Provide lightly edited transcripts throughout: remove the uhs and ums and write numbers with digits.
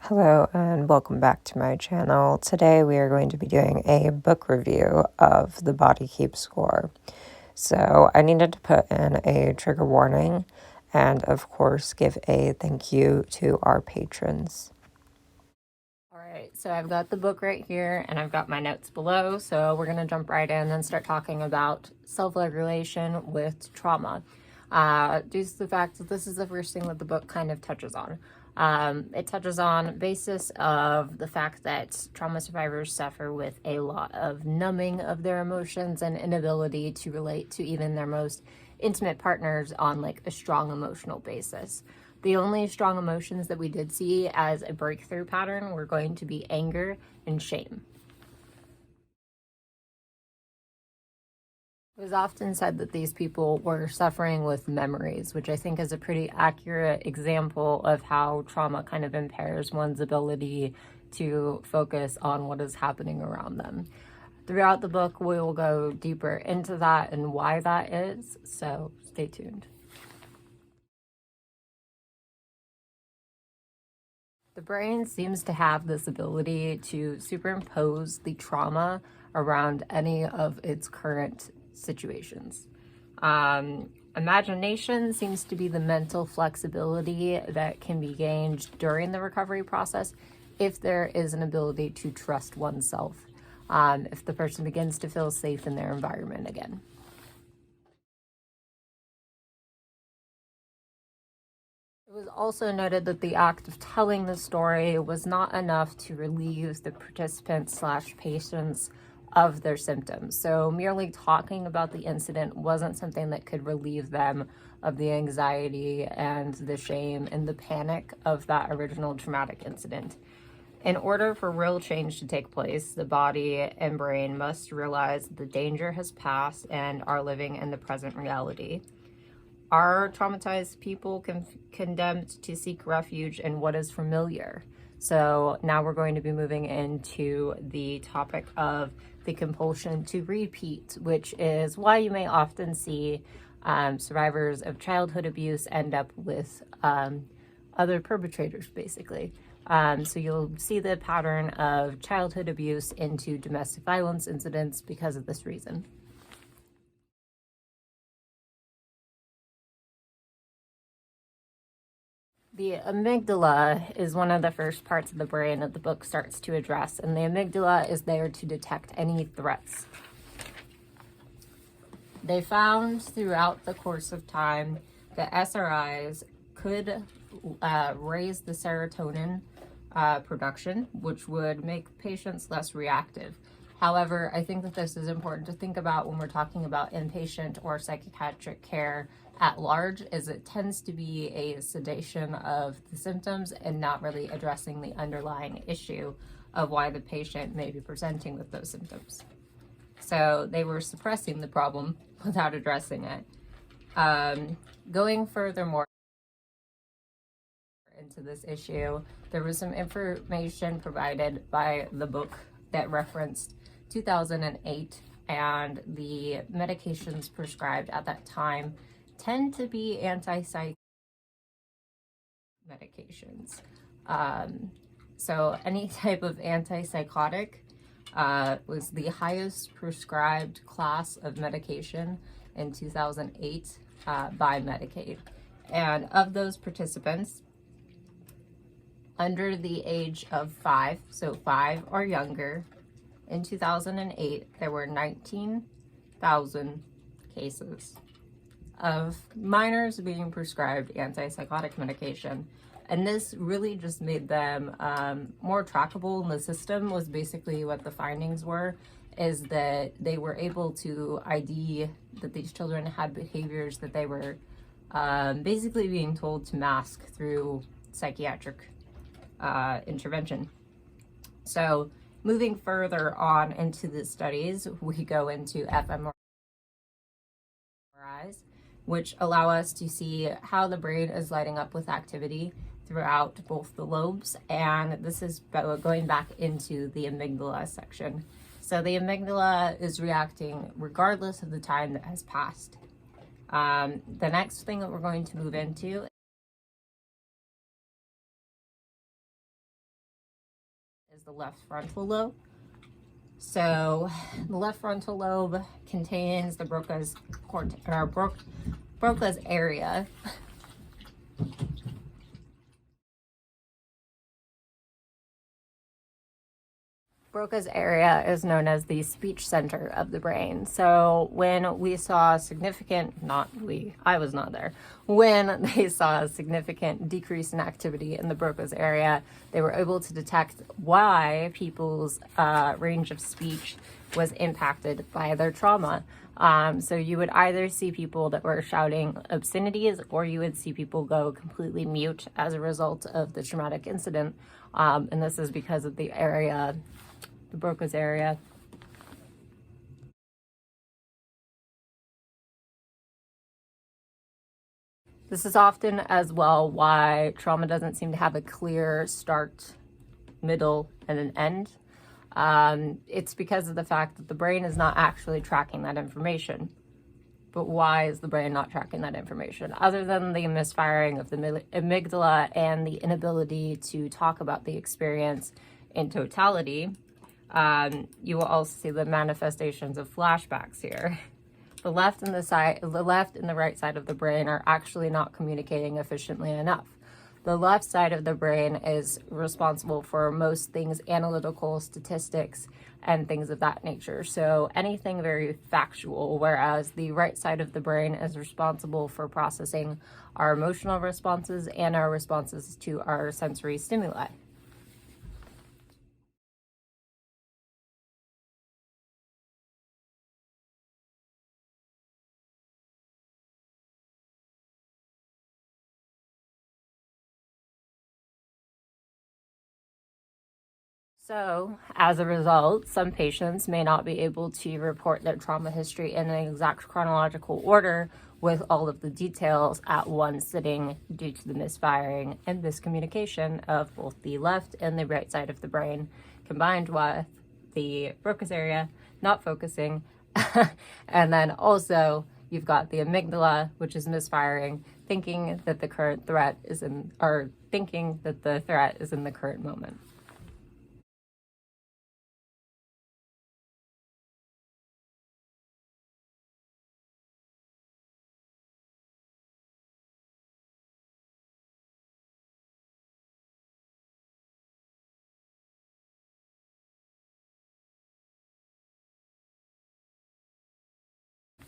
Hello and welcome back to my channel. Today we are going to be doing a book review of The Body Keeps Score. So I needed to put in a trigger warning and of course give a thank you to our patrons. Alright, so I've got the book right here and I've got my notes below, so we're going to jump right in and start talking about self-regulation with trauma. Due to the fact that this is the first thing that the book kind of touches on. It touches on basis of the fact that trauma survivors suffer with a lot of numbing of their emotions and inability to relate to even their most intimate partners on like a strong emotional basis. The only strong emotions that we did see as a breakthrough pattern were going to be anger and shame. It was often said that these people were suffering with memories, which I think is a pretty accurate example of how trauma kind of impairs one's ability to focus on what is happening around them. Throughout the book, we will go deeper into that and why that is, so stay tuned. The brain seems to have this ability to superimpose the trauma around any of its current situations. Imagination seems to be the mental flexibility that can be gained during the recovery process if there is an ability to trust oneself, if the person begins to feel safe in their environment again. It was also noted that the act of telling the story was not enough to relieve the participants/patients of their symptoms. So merely talking about the incident wasn't something that could relieve them of the anxiety and the shame and the panic of that original traumatic incident. In order for real change to take place, the body and brain must realize the danger has passed and are living in the present reality. Are traumatized people condemned to seek refuge in what is familiar? So now we're going to be moving into the topic of the compulsion to repeat, which is why you may often see survivors of childhood abuse end up with other perpetrators, basically. So you'll see the pattern of childhood abuse into domestic violence incidents because of this reason. The amygdala is one of the first parts of the brain that the book starts to address, and the amygdala is there to detect any threats. They found throughout the course of time that SRIs could raise the serotonin production, which would make patients less reactive. However, I think that this is important to think about when we're talking about inpatient or psychiatric care at large, is it tends to be a sedation of the symptoms and not really addressing the underlying issue of why the patient may be presenting with those symptoms. So they were suppressing the problem without addressing it. Going furthermore into this issue, there was some information provided by the book that referenced 2008, and the medications prescribed at that time tend to be antipsychotic medications. So any type of antipsychotic was the highest prescribed class of medication in 2008 by Medicaid. And of those participants under the age of 5, so 5 or younger, in 2008, there were 19,000 cases of minors being prescribed antipsychotic medication. And this really just made them more trackable in the system, was basically what the findings were, is that they were able to ID that these children had behaviors that they were basically being told to mask through psychiatric intervention. So moving further on into the studies, we go into fMRIs, which allow us to see how the brain is lighting up with activity throughout both the lobes, and this is going back into the amygdala section. So the amygdala is reacting regardless of the time that has passed. The next thing that we're going to move into is the left frontal lobe. So the left frontal lobe contains the Broca's Broca's area. Broca's area is known as the speech center of the brain. So when we saw I was not there, when they saw a significant decrease in activity in the Broca's area, they were able to detect why people's range of speech was impacted by their trauma. So you would either see people that were shouting obscenities, or you would see people go completely mute as a result of the traumatic incident. And this is because of the area, the Broca's area. This is often as well why trauma doesn't seem to have a clear start, middle, and an end. It's because of the fact that the brain is not actually tracking that information. But why is the brain not tracking that information? Other than the misfiring of the amygdala and the inability to talk about the experience in totality, you will also see the manifestations of flashbacks here. The left and the right side of the brain are actually not communicating efficiently enough. The left side of the brain is responsible for most things, analytical, statistics, and things of that nature. So anything very factual, whereas the right side of the brain is responsible for processing our emotional responses and our responses to our sensory stimuli. So, as a result, some patients may not be able to report their trauma history in an exact chronological order with all of the details at one sitting due to the misfiring and miscommunication of both the left and the right side of the brain, combined with the Broca's area not focusing. And then also, you've got the amygdala, which is misfiring, thinking that the threat is in the current moment.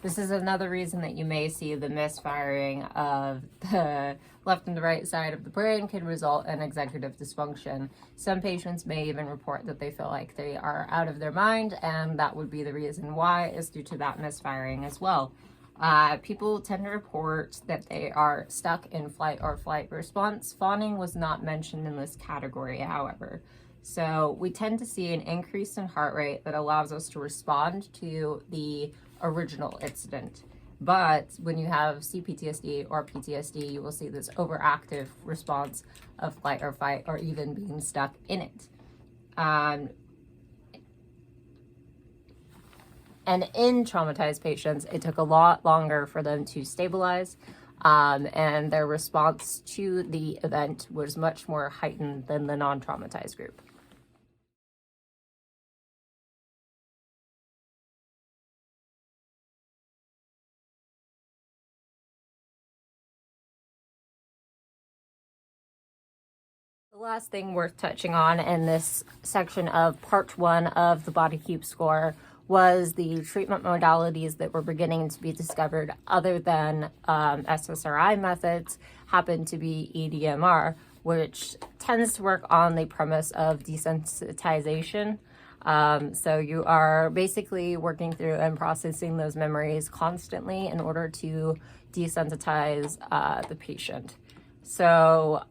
This is another reason that you may see the misfiring of the left and the right side of the brain can result in executive dysfunction. Some patients may even report that they feel like they are out of their mind, and that would be the reason why, is due to that misfiring as well. People tend to report that they are stuck in fight or flight response. Fawning was not mentioned in this category, however. So we tend to see an increase in heart rate that allows us to respond to the original incident. But when you have CPTSD or PTSD, you will see this overactive response of flight or fight, or even being stuck in it. And in traumatized patients, it took a lot longer for them to stabilize, and their response to the event was much more heightened than the non-traumatized group. The last thing worth touching on in this section of part 1 of the Body Cube score was the treatment modalities that were beginning to be discovered other than SSRI methods happen to be EDMR, which tends to work on the premise of desensitization. So you are basically working through and processing those memories constantly in order to desensitize the patient. So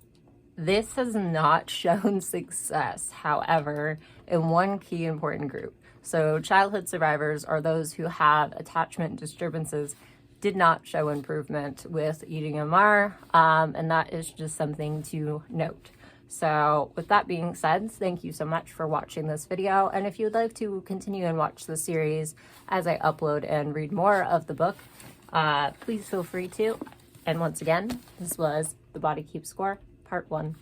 this has not shown success, however, in one key important group. So childhood survivors, or those who have attachment disturbances, did not show improvement with EDMR, and that is just something to note. So with that being said, thank you so much for watching this video, and if you would like to continue and watch the series as I upload and read more of the book, please feel free to. And once again, this was the Body Cube Score, Part 1.